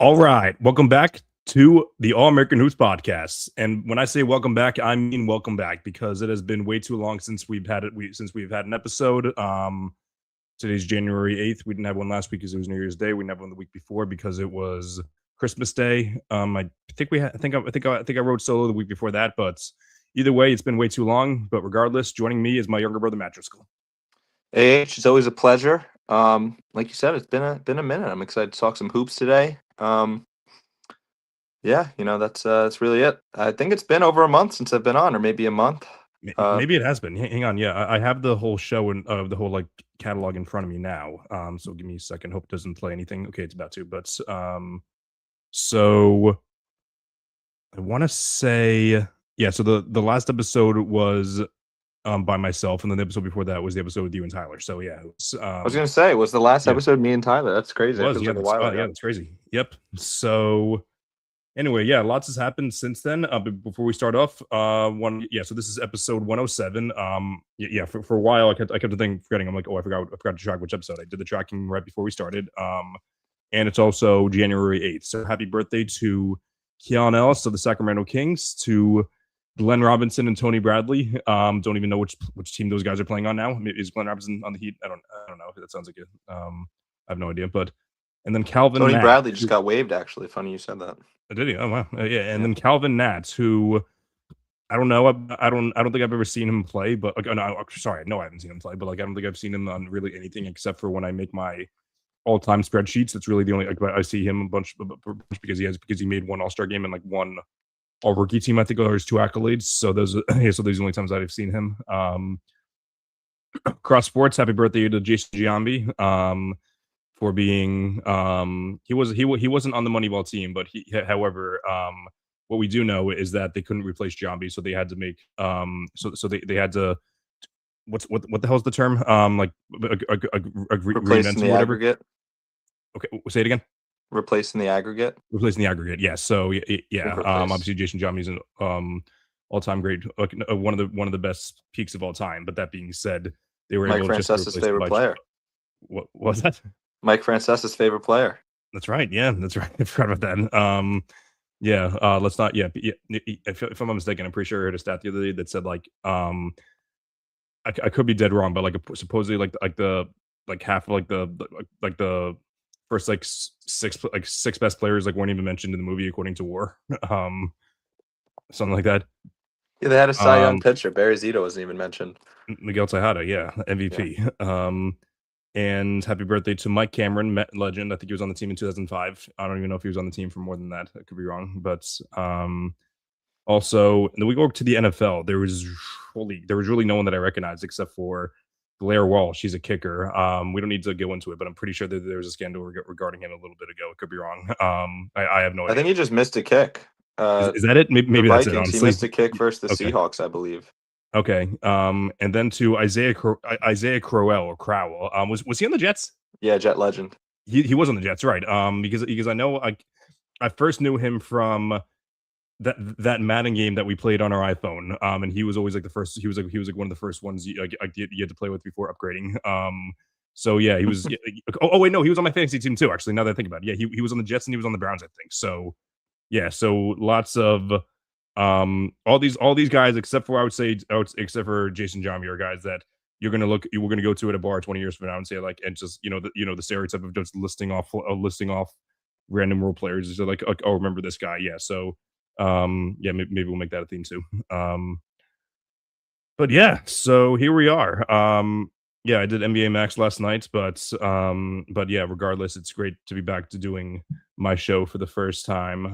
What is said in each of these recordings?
All right, welcome back to the All American Hoops podcast. And when I say welcome back, I mean welcome back because it has been way too long since we've had it. Since we've had an episode. Today's January 8th. We didn't have one last week because it was New Year's Day. We didn't have one the week before because it was Christmas Day. I think we had. I think I wrote solo the week before that. But either way, it's been way too long. But regardless, joining me is my younger brother Matt Driscoll. It's always a pleasure. Like you said, it's been a minute. I'm excited to talk some hoops today. Yeah, that's really it. I think it's been over a month since I've been on, or maybe a month. Maybe it has been. Hang on, yeah, I have the whole show and the whole catalog in front of me now. So give me a second. Hope it doesn't play anything. Okay, it's about to. But so I want to say, yeah. So the last episode was by myself, and then the episode before that was the episode with you and Tyler. So yeah, it was, I was gonna say, was the last episode me and Tyler? That's crazy. It was, yeah, that's crazy. Yep. So anyway, yeah, lots has happened since then. But before we start off, so this is episode 107. For a while I kept forgetting. I'm like, oh, I forgot to track which episode. I did the tracking right before we started. And it's also January 8th. So happy birthday to Keon Ellis of the Sacramento Kings, to Glenn Robinson and Tony Bradley. Don't even know which team those guys are playing on now. Is Glenn Robinson on the Heat? I don't know. That sounds like it. I have no idea. But and then Calvin Tony Nat, Bradley just got waived. Actually, funny you said that. Did he? Oh wow, yeah. And then Calvin Nat, who I don't know. I don't think I've ever seen him play. But I haven't seen him play. But I don't think I've seen him on really anything except for when I make my all-time spreadsheets. That's really the only I see him a bunch because he made one All-Star game and one All-Rookie team. I think are his two accolades. So those are the only times I've seen him. Cross sports, happy birthday to Jason Giambi. For being he wasn't on the Moneyball team, but however what we do know is that they couldn't replace Giambi, so they had to make they had to what the hell's the term replacing the aggregate. Okay, say it again. Replacing the aggregate. Yeah. So yeah. Obviously Jason Giambi's an all-time great, one of the best peaks of all time. But that being said, they were Mike Francesa's favorite player. What was that? Mike Francesa's favorite player. That's right. Yeah, that's right. I forgot about that. Let's not. Yeah. If I'm not mistaken, I'm pretty sure I heard a stat the other day that said I could be dead wrong, but supposedly half of the first six best players weren't even mentioned in the movie according to WAR. Something like that. Yeah, they had a Cy Young pitcher. Barry Zito wasn't even mentioned. Miguel Tejada, yeah, MVP. Yeah. And happy birthday to Mike Cameron, Met legend. I think he was on the team in 2005. I don't even know if he was on the team for more than that. I could be wrong. But also, and then we go to the NFL. There was really no one that I recognized except for Blair Walsh. She's a kicker. We don't need to go into it, but I'm pretty sure that there was a scandal regarding him a little bit ago. I could be wrong. I have no idea. I think he just missed a kick. Is that it? Maybe that's it. Honestly, he missed a kick versus the Seahawks, I believe. Okay. And then to Isaiah Crowell or Crowell. Was he on the Jets? Yeah, Jet legend. He was on the Jets, right? Because I know I first knew him from that Madden game that we played on our iPhone. And he was always the first. He was one of the first ones you had to play with before upgrading. So yeah, he was. Wait, no, he was on my fantasy team too. Actually, now that I think about it, yeah, he was on the Jets and he was on the Browns, I think. So yeah, so lots of. All these guys except for except for Jason Giambi are guys that we're gonna go to at a bar 20 years from now and say and just the stereotype of just listing off random role players. So oh, remember this guy? Yeah. So maybe we'll make that a theme too. But yeah, so here we are. I did NBA Max last night, but yeah, regardless, it's great to be back to doing my show for the first time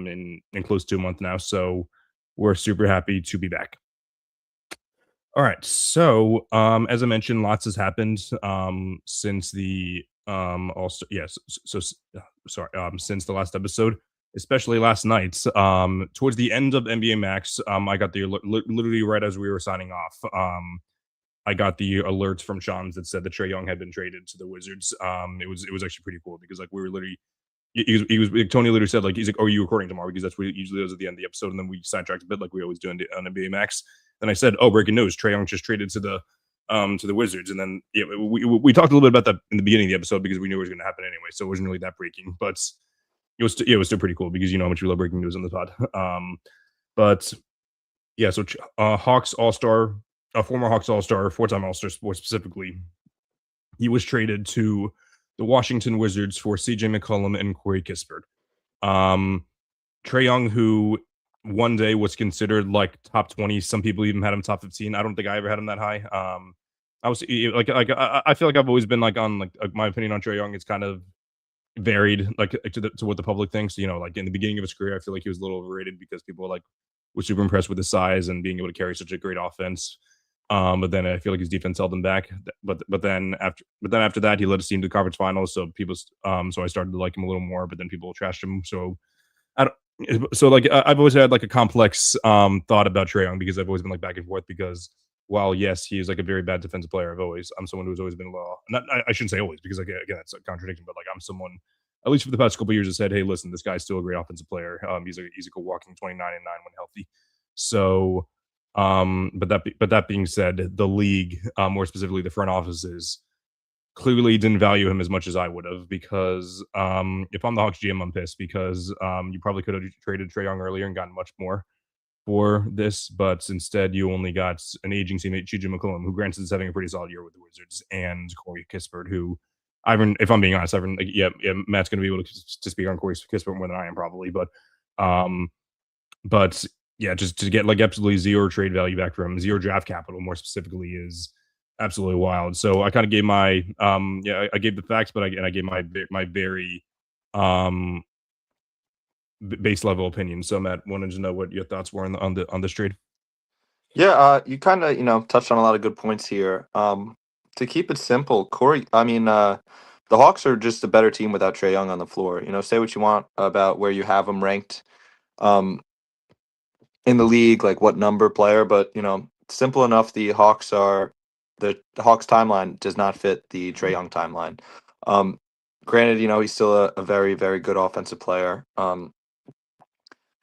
in close to a month now. So we're super happy to be back. All right. So as I mentioned, lots has happened since the All-Star. Yes. Since the last episode, especially last night. Towards the end of NBA Max, I got the alert literally right as we were signing off. I got the alerts from Shams that said that Trae Young had been traded to the Wizards. It was actually pretty cool because we were literally he was Tony literally said he's like, "Oh, are you recording tomorrow?" Because that's what it usually does at the end of the episode, and then we sidetracked a bit like we always do on NBA Max. Then I said, "Oh, breaking news: Trae Young just traded to the Wizards." And then we talked a little bit about that in the beginning of the episode because we knew it was going to happen anyway, so it wasn't really that breaking. But it was still pretty cool because you know how much we love breaking news on the pod. But yeah, so Hawks All Star, a former Hawks All Star, 4-time All Star, more specifically, he was traded to the Washington Wizards for C.J. McCollum and Corey Kispert. Um, Trae Young, who one day was considered like top 20, some people even had him top 15. I don't think I ever had him that high. I was I feel like I've always been like on my opinion on Trae Young. It's kind of varied to what the public thinks. You know, like in the beginning of his career, I feel like he was a little overrated because people were super impressed with his size and being able to carry such a great offense. But then I feel like his defense held him back. But then after that, he led his team to the conference finals. So I started to like him a little more. But then people trashed him. So I don't. So I've always had like a complex thought about Trae Young because I've always been like back and forth because while yes he is like a very bad defensive player, I'm someone who's always been not I shouldn't say always because again that's a contradiction, but like I'm someone at least for the past couple of years has said, hey, listen, this guy's still a great offensive player. He's a good walking 29 and 9 when healthy. So but that being said, the league, more specifically the front offices, clearly didn't value him as much as I would have because if I'm the Hawks GM, I'm pissed because you probably could have traded Trae Young earlier and gotten much more for this, but instead you only got an aging teammate, CJ McCollum, who granted is having a pretty solid year with the Wizards, and Corey Kispert, who if I'm being honest, Matt's going to be able to speak on Corey Kispert more than I am probably, um, but yeah, just to get like absolutely zero trade value back from him, zero draft capital more specifically is absolutely wild. So I kind of gave my I gave the facts, but I gave my very um base level opinion. So Matt, wanted to know what your thoughts were on this trade. Yeah, you kind of touched on a lot of good points here. To keep it simple, the Hawks are just a better team without Trae Young on the floor. Say what you want about where you have him ranked um, in the league, like what number player, but simple enough. The Hawks timeline does not fit the Trae Young timeline. Um, Granted, he's still a very very good offensive player.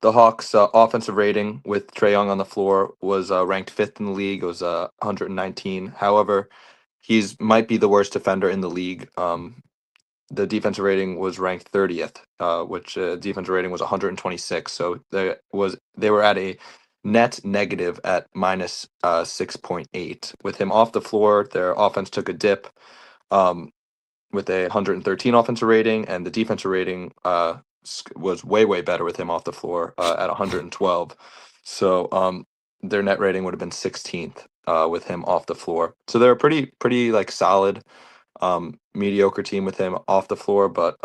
The Hawks' offensive rating with Trae Young on the floor was ranked fifth in the league. It was 119. However, he's might be the worst defender in the league. The defensive rating was ranked 30th, which defensive rating was 126. So they were at a net negative at minus 6.8. With him off the floor, their offense took a dip. With a 113 offensive rating, and the defensive rating was way way better with him off the floor at 112. So their net rating would have been 16th with him off the floor. So they're a pretty like solid mediocre team with him off the floor, but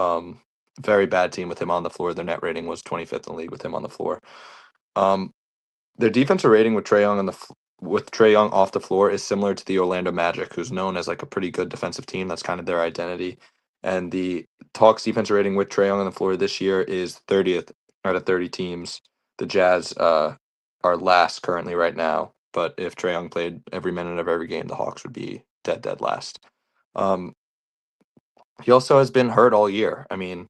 very bad team with him on the floor. Their net rating was 25th in the league with him on the floor. Um, their defensive rating with Trae Young with Trae Young off the floor is similar to the Orlando Magic, who's known as like a pretty good defensive team. That's kind of their identity. And the Hawks defensive rating with Trae Young on the floor this year is 30th out of 30 teams. The Jazz are last currently right now, but if Trae Young played every minute of every game, the Hawks would be dead last. Um, he also has been hurt all year. I mean,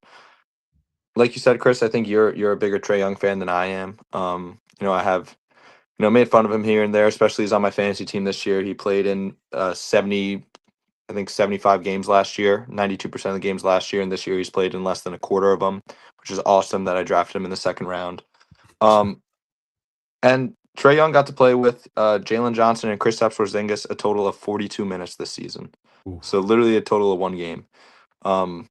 like you said, Chris, I think you're a bigger Trae Young fan than I am. I have made fun of him here and there, especially he's on my fantasy team this year. He played in 70, I think 75 games last year, 92% of the games last year, and this year he's played in less than a quarter of them, which is awesome that I drafted him in the second round. Um, and Trae Young got to play with Jalen Johnson and Kristaps Porzingis a total of 42 minutes this season. Oof. So literally a total of one game. Um,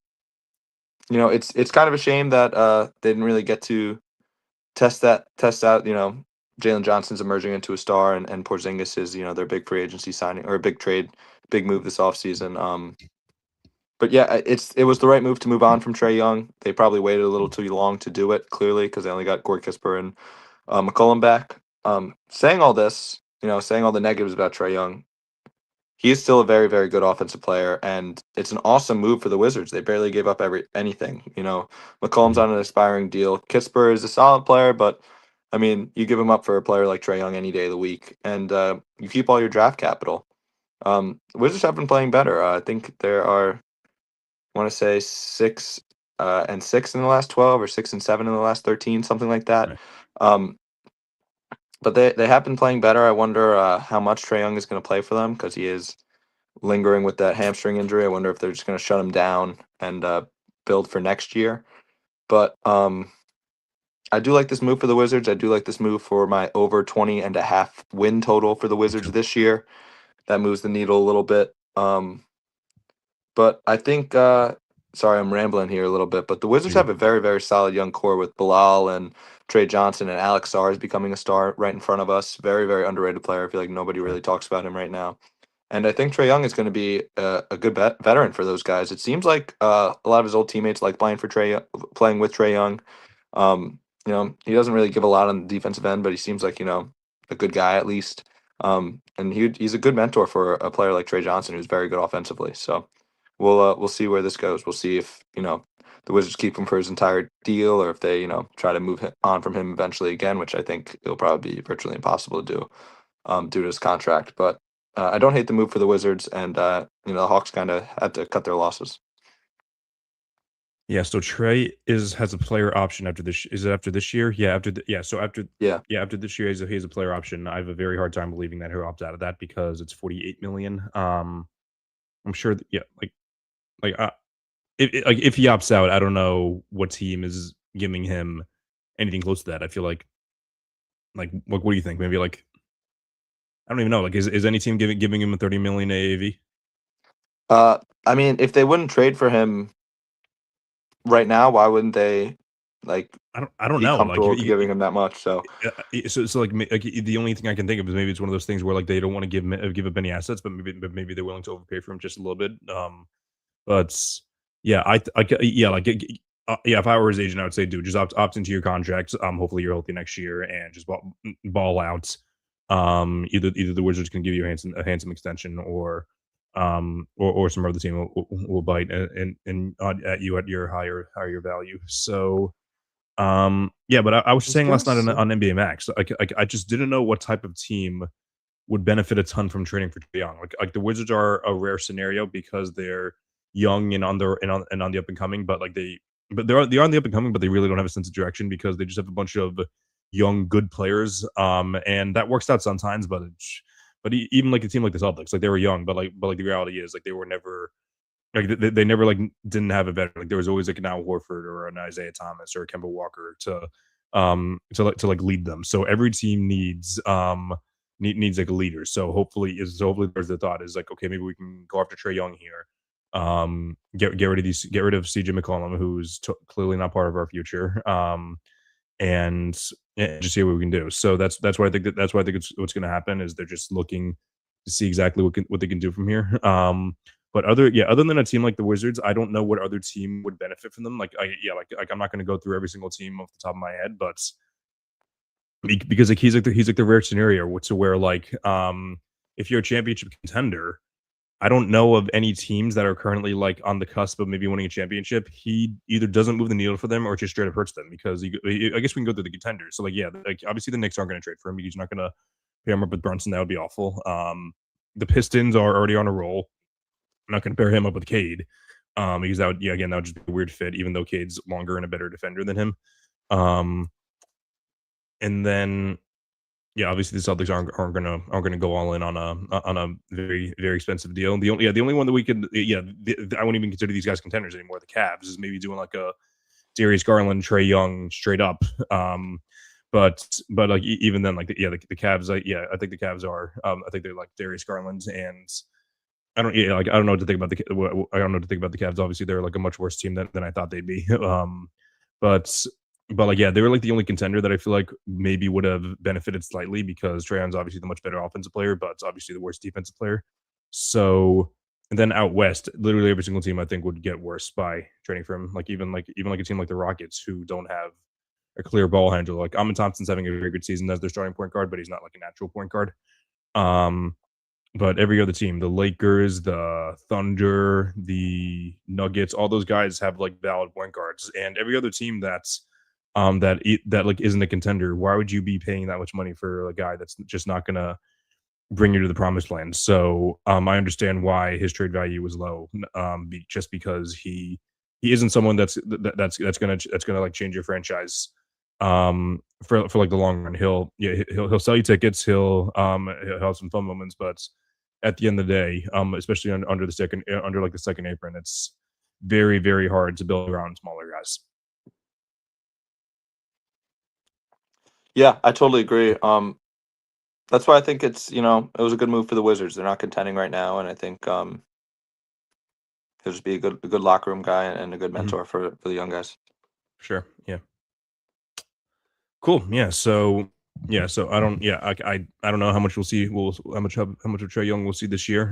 it's kind of a shame that they didn't really get to test out. Jalen Johnson's emerging into a star, and Porzingis is their big free agency signing or a big trade, big move this offseason. But yeah, it was the right move to move on from Trae Young. They probably waited a little too long to do it, clearly, because they only got Corey Kispert and McCollum back. Saying all this, saying all the negatives about Trae Young, he is still a very, very good offensive player, and it's an awesome move for the Wizards. They barely gave up anything. McCollum's Mhm. on an expiring deal. Kispert is a solid player, but I mean, you give him up for a player like Trae Young any day of the week, and you keep all your draft capital. Wizards have been playing better. I think there are, I want to say 6-6 in the last 12, or 6-7 in the last 13, something like that. Right. Um, but they have been playing better. I wonder how much Trae Young is going to play for them because he is lingering with that hamstring injury. I wonder if they're just going to shut him down and build for next year. But I do like this move for the Wizards. I do like this move for my over 20.5 win total for the Me Wizards too. this year. That moves the needle a little bit. But I think, sorry, I'm rambling here a little bit, but the Wizards You're have good. a very, very solid young core with Bilal and Trey Johnson, and Alex Sarr is becoming a star right in front of us. Very, very underrated player. I feel like nobody Right. really talks about him right now. And I think Trae Young is going to be a good veteran for those guys. It seems like a lot of his old teammates like playing with Trae Young. He doesn't really give a lot on the defensive end, but he seems like a good guy at least. And he's a good mentor for a player like Trey Johnson, who's very good offensively. So we'll see where this goes. We'll see if the Wizards keep him for his entire deal, or if they try to move on from him eventually again, which I think it'll probably be virtually impossible to do due to his contract. But I don't hate the move for the Wizards, and the Hawks kind of had to cut their losses. Yeah, so Trey has a player option after this. Is it after this year? Yeah, so Yeah. after this year, he has a player option. I have a very hard time believing that he'll opt out of that because it's 48 million. I'm sure that, yeah, like if he opts out, I don't know what team is giving him anything close to that. I feel like what do you think? Maybe like I don't even know. Like is any team giving him a 30 million AAV? I mean, if they wouldn't trade for him right now, why wouldn't they like I don't be know. Like comfortable giving him that much? So so like the only thing I can think of is maybe it's one of those things where like they don't want to give up any assets, but maybe they're willing to overpay for him just a little bit. But yeah, yeah, yeah. If I were his agent, I would say, dude, just opt into your contract. Hopefully you're healthy next year and just ball out. Either the Wizards can give you a handsome extension, or some other team will bite and at you at your higher value. So yeah, but I was I was saying gonna last night on, say, on NBA Max, I just didn't know what type of team would benefit a ton from trading for Trae Young. Like the Wizards are a rare scenario because they're young and on the up and coming, but they're on the up and coming, but they really don't have a sense of direction because they just have a bunch of young good players. And that works out sometimes, even like a team like the Celtics, like they were young, but the reality is like they were never like they never like didn't have a veteran. Like there was always like an Al Horford or an Isaiah Thomas or a Kemba Walker to lead them. So every team needs like a leader. So hopefully there's the thought is like, okay, maybe we can go after Trae Young here. Get rid of CJ McCollum, who's clearly not part of our future. And just see what we can do. So that's why I think it's what's going to happen is they're just looking to see exactly what they can do from here. But other than a team like the Wizards, I don't know what other team would benefit from them. Like I'm not going to go through every single team off the top of my head, but because like he's like the rare scenario to where if you're a championship contender, I don't know of any teams that are currently like on the cusp of maybe winning a championship. He either doesn't move the needle for them or just straight up hurts them because I guess we can go through the contenders. So like yeah, like obviously the Knicks aren't going to trade for him because you're not going to pair him up with Brunson. That would be awful. The Pistons are already on a roll. I'm not going to pair him up with Cade because that would just be a weird fit. Even though Cade's longer and a better defender than him. Um, and then yeah, obviously the Celtics aren't gonna go all in on a very very expensive deal. The only one that we could I wouldn't even consider these guys contenders anymore. The Cavs is maybe doing like a Darius Garland, Trae Young straight up. But like even then the Cavs I think the Cavs are I think they're like Darius Garland and I don't know what to think about I don't know what to think about the Cavs. Obviously, they're like a much worse team than I thought they'd be. But like yeah, they were like the only contender that I feel like maybe would have benefited slightly because Trae Young's obviously the much better offensive player, but it's obviously the worst defensive player. So and then out west, literally every single team I think would get worse by trading for him. Like even a team like the Rockets who don't have a clear ball handler. Like Amon Thompson's having a very good season as their starting point guard, but he's not like a natural point guard. Um, but every other team, the Lakers, the Thunder, the Nuggets, all those guys have like valid point guards, and every other team that like isn't a contender. Why would you be paying that much money for a guy that's just not gonna bring you to the promised land? So I understand why his trade value was low, just because he isn't someone that's gonna like change your franchise for like the long run. He'll sell you tickets. He'll have some fun moments, but at the end of the day, especially under like the second apron, it's very very hard to build around smaller guys. Yeah, I totally agree. That's why I think it's it was a good move for the Wizards. They're not contending right now, and I think he'll just be a good locker room guy and a good Mhm. mentor for the young guys. Sure. Yeah. Cool. Yeah. So yeah. So I don't. Yeah. I don't know how much we'll see. How much of Trae Young we'll see this year.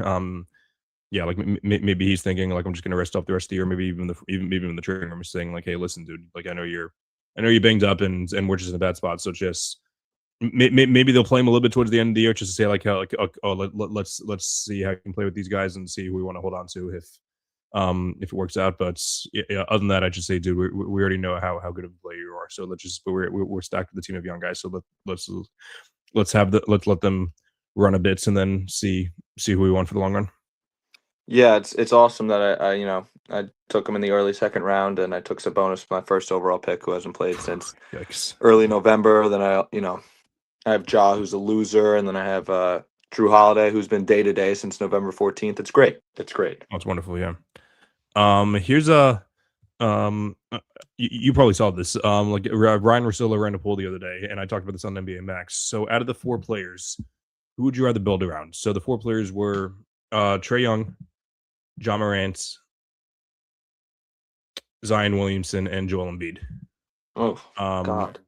Yeah. Like maybe he's thinking like I'm just gonna rest up the rest of the year. Maybe even in the training room is saying like, hey, listen, dude. Like I know you're banged up and we're just in a bad spot. So just maybe they'll play him a little bit towards the end of the year just to say like how like oh let's see how I can play with these guys and see who we want to hold on to if it works out. But yeah, other than that, I just say, dude, we already know how good of a player you are. So let's just, but we're stacked with a team of young guys. So let's let them run a bit and then see who we want for the long run. Yeah, it's awesome that I took him in the early second round, and I took Sabonis, my first overall pick, who hasn't played since Yikes! early November. Then I have Ja, who's a loser, and then I have Drew Holiday, who's been day to day since November 14th. It's great. It's great. That's wonderful. Yeah. Here's a you probably saw this. Like Ryan Russillo ran a poll the other day, and I talked about this on NBA Max. So out of the four players, who would you rather build around? So the four players were Trae Young, John Morant, Zion Williamson, and Joel Embiid. Oh Um, God!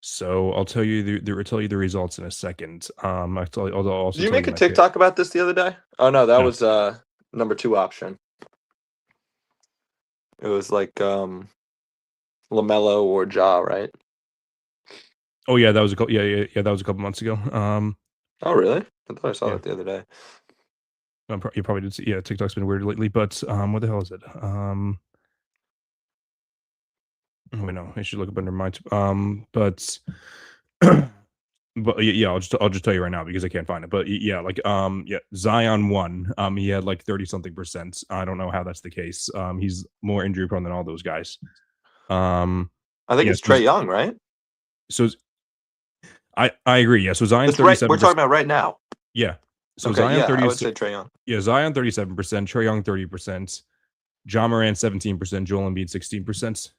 so I'll tell you I'll tell you the results in a second. I'll also Did you tell make you a my pick. TikTok about this the other day? Oh no, that No. was number two option. It was like Lamelo or Ja, right? Oh yeah, that was a couple. Yeah. That was a couple months ago. Oh really? I thought I saw Yeah, that the other day. you probably did see. Yeah, TikTok's been weird lately. But what the hell is it? Oh, wait, no, I should look up under my. But but yeah, I'll just tell you right now because I can't find it. But yeah, like yeah, Zion won. He had like 30 something percent. I don't know how that's the case. He's more injury prone than all those guys. Um, I think yeah, it's Trae Young, right? so I agree. Yeah, so Zion's That's right. We're talking 37%. about right now. Yeah, so Okay, Zion yeah, I 30. would say Trae Young. Yeah, Zion 37%, Trae Young 30%, John Moran 17%, Joel Embiid 16%.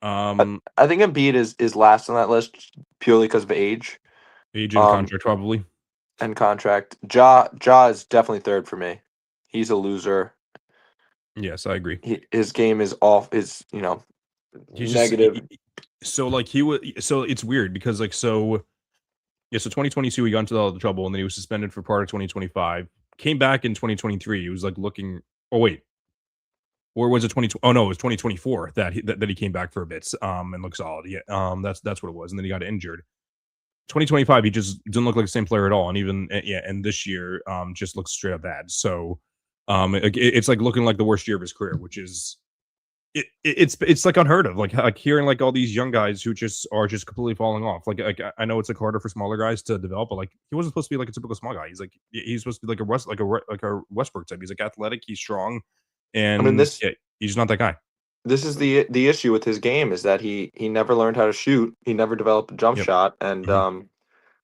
I, Um, I think Embiid is last on that list purely because of age, age and um, contract probably. and contract. Ja is definitely third for me. He's a loser. Yes, I agree. His game is off. Is He's just negative. so like he was so it's weird because like so yeah, so 2022 he got into all the trouble and then he was suspended for part of 2025. Came back in 2023. He was like looking. Oh wait, or was it 2020? Oh no, it was 2024 that he came back for a bit and looked solid. Yeah, that's what it was. And then he got injured. 2025 he just didn't look like the same player at all. And even yeah, and this year just looks straight up bad. So it's like looking like the worst year of his career, which is it's like unheard of. Like hearing like all these young guys who just are just completely falling off. Like I know it's like harder for smaller guys to develop, but like he wasn't supposed to be like a typical small guy. He's supposed to be like a Westbrook type. He's like athletic, he's strong, I mean and this yeah, he's not that guy. this is the issue with his game is that he never learned how to shoot. He never developed a jump Yep. shot, and Mhm.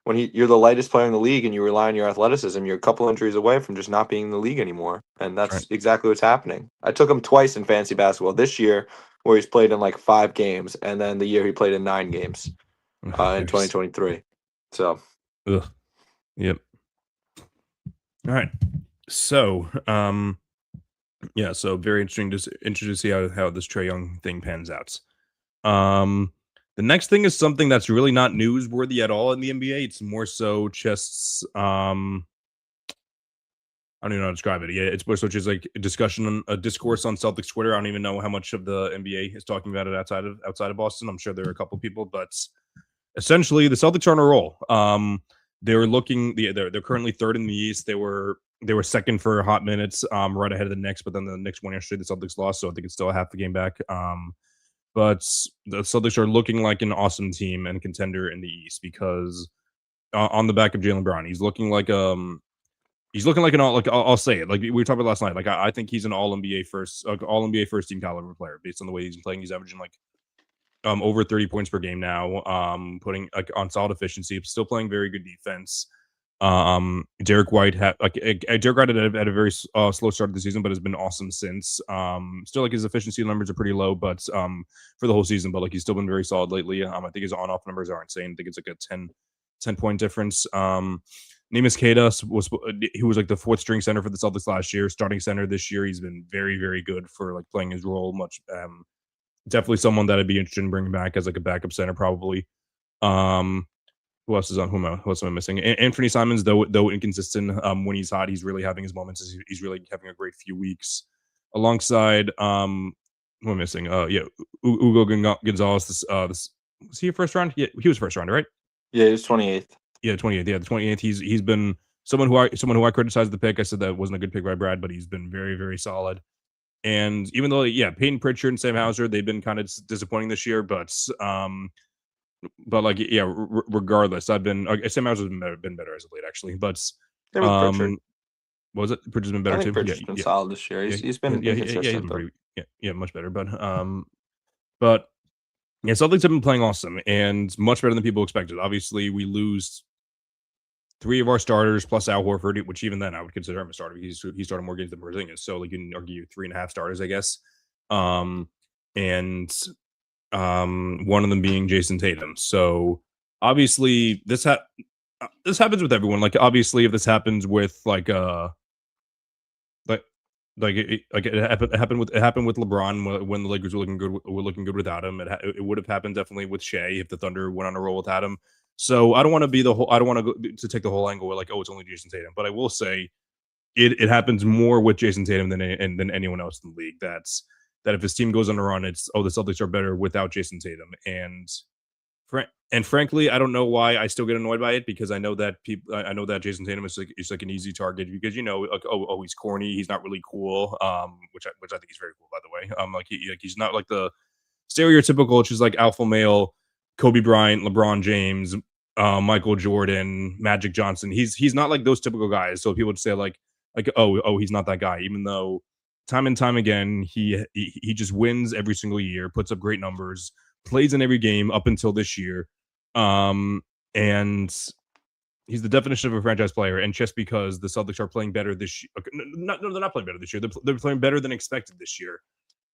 when you're the lightest player in the league and you rely on your athleticism, you're a couple injuries away from just not being in the league anymore. And That's that's right. exactly what's happening. I took him twice in fantasy basketball this year, where he's played in like 5 games, and then the year he played in 9 games in Yikes. 2023. So Ugh. Yep. All right. So yeah, so very interesting to see how this Trae Young thing pans out. The next thing is something that's really not newsworthy at all in the NBA. It's more so just I don't even know how to describe it. Yeah, it's more so just like a discussion, a discourse on Celtics Twitter. I don't even know how much of the NBA is talking about it outside of Boston. I'm sure there are a couple people, but essentially the Celtics are on a roll. They're looking. They're currently third in the East. They were second for hot minutes, right ahead of the Knicks. But then the Knicks won yesterday. The Celtics lost, so I think it's still a half the game back. But the Celtics are looking like an awesome team and contender in the East because on the back of Jalen Brown, he's looking like an all. Like I'll say it. Like we were talking about last night. Like I think he's an All NBA first team caliber player based on the way he's playing. He's averaging like over 30 points per game now. Putting like on solid efficiency, still playing very good defense. Derek White had Derek White had a very slow start of the season, but has been awesome since. Still like his efficiency numbers are pretty low, but for the whole season, but like he's still been very solid lately. I think his on-off numbers are insane. I think it's like a 10 point difference. Neemias Queta he was like the fourth string center for the Celtics last year, starting center this year. He's been very, very good for like playing his role much. Definitely someone that I'd be interested in bringing back as like a backup center, probably. Who else is on? Who else am I missing? Anthony Simons, though inconsistent, when he's hot, he's really having his moments. He's really having a great few weeks. Alongside, who am I missing? Ugo Gonzalez. Was he a first round? Yeah, he was first round, right? Yeah, he was 28th. Yeah, 28th. Yeah, the 28th. He's been someone who I criticized the pick. I said that wasn't a good pick by Brad, but he's been very, very solid. And even though, Peyton Pritchard and Sam Hauser, they've been kind of disappointing this year, but like regardless, Sam Hauser's been better as of late, actually. But Same with Pritchard. was it Pritchard's been better I think too? Pritchard's been solid this year. He's been inconsistent. He's been pretty, much better. But Celtics have been playing awesome and much better than people expected. Obviously, we lose 3 of our starters plus Al Horford, which even then I would consider him a starter. He started more games than Porzingis, so like you can argue 3.5 starters, I guess. And one of them being Jason Tatum. So obviously this happens with everyone. Like obviously if this happens with it happened with LeBron when the Lakers were looking good without him. It would have happened definitely with Shea if the Thunder went on a roll without him. So I don't want to take the whole angle where like, oh, it's only Jason Tatum, but I will say it happens more with Jason Tatum than anyone else in the league. That if his team goes on a run, it's the Celtics are better without Jason Tatum. And frankly, I don't know why I still get annoyed by it, because I know that Jason Tatum is like an easy target, because like he's corny, he's not really cool, which I think he's very cool, by the way. He's not like the stereotypical, just like alpha male, Kobe Bryant, LeBron James, Michael Jordan, Magic Johnson. He's not like those typical guys. So people would say like he's not that guy, even though time and time again he just wins every single year, puts up great numbers, plays in every game up until this year. And he's the definition of a franchise player. And just because the Celtics are playing better this year, they're not playing better this year. They're playing better than expected this year.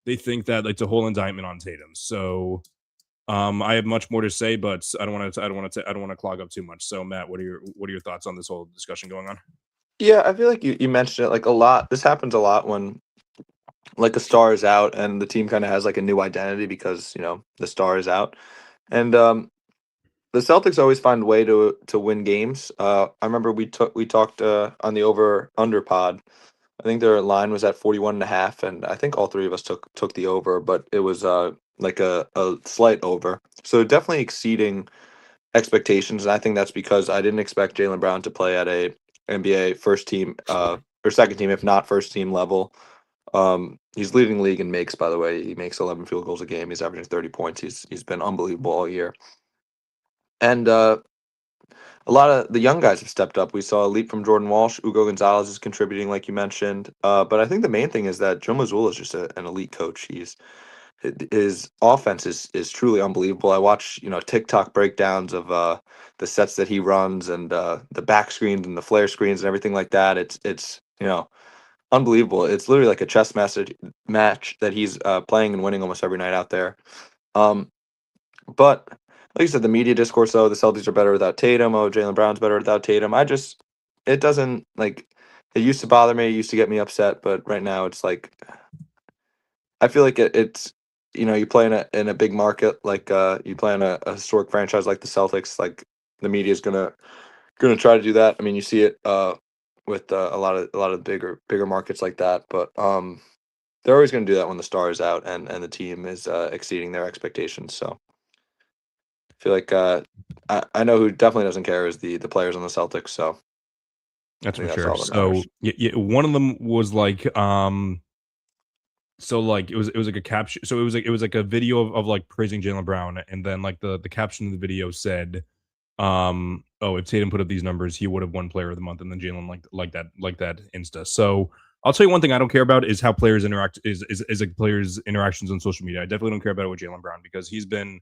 They think that it's a whole indictment on Tatum. So I have much more to say, but I don't want to clog up too much. So Matt, what are your thoughts on this whole discussion going on? Yeah, I feel like you mentioned it like a lot. This happens a lot when like a star is out and the team kind of has like a new identity because the star is out. And the Celtics always find a way to win games. I remember we talked on the over under pod. I think their line was at 41.5, and I think all 3 of us took the over, but it was like a slight over. So definitely exceeding expectations, and I think that's because I didn't expect Jaylen Brown to play at a NBA first team or second team, if not first team level. He's leading the league in makes, by the way. He makes 11 field goals a game. He's averaging 30 points. He's been unbelievable all year. And a lot of the young guys have stepped up. We saw a leap from Jordan Walsh. Ugo Gonzalez is contributing, like you mentioned. But I think the main thing is that Joe Mazzulla is just an elite coach. His offense is truly unbelievable. I watch TikTok breakdowns of the sets that he runs and the back screens and the flare screens and everything like that. It's unbelievable. It's literally like a chess match that he's playing and winning almost every night out there. But like you said, the media discourse, though, the Celtics are better without Tatum. Oh, Jaylen Brown's better without Tatum. It doesn't, like, it used to bother me. It used to get me upset. But right now it's like, I feel like it's, you play in a big market, like you play in a historic franchise like the Celtics, like the media is gonna try to do that. I mean, you see it with a lot of bigger markets like that, but they're always gonna do that when the star is out and the team is exceeding their expectations. So I feel like I know who definitely doesn't care is the players on the Celtics. So That's for that's sure. all that matters. So one of them was like so like it was like a caption. So it was like a video of like praising Jaylen Brown, and then like the caption of the video said, if Tatum put up these numbers, he would have won Player of the Month, and then Jaylen like that Insta. So I'll tell you one thing I don't care about is how players interact is like players' interactions on social media. I definitely don't care about it with Jaylen Brown, because he's been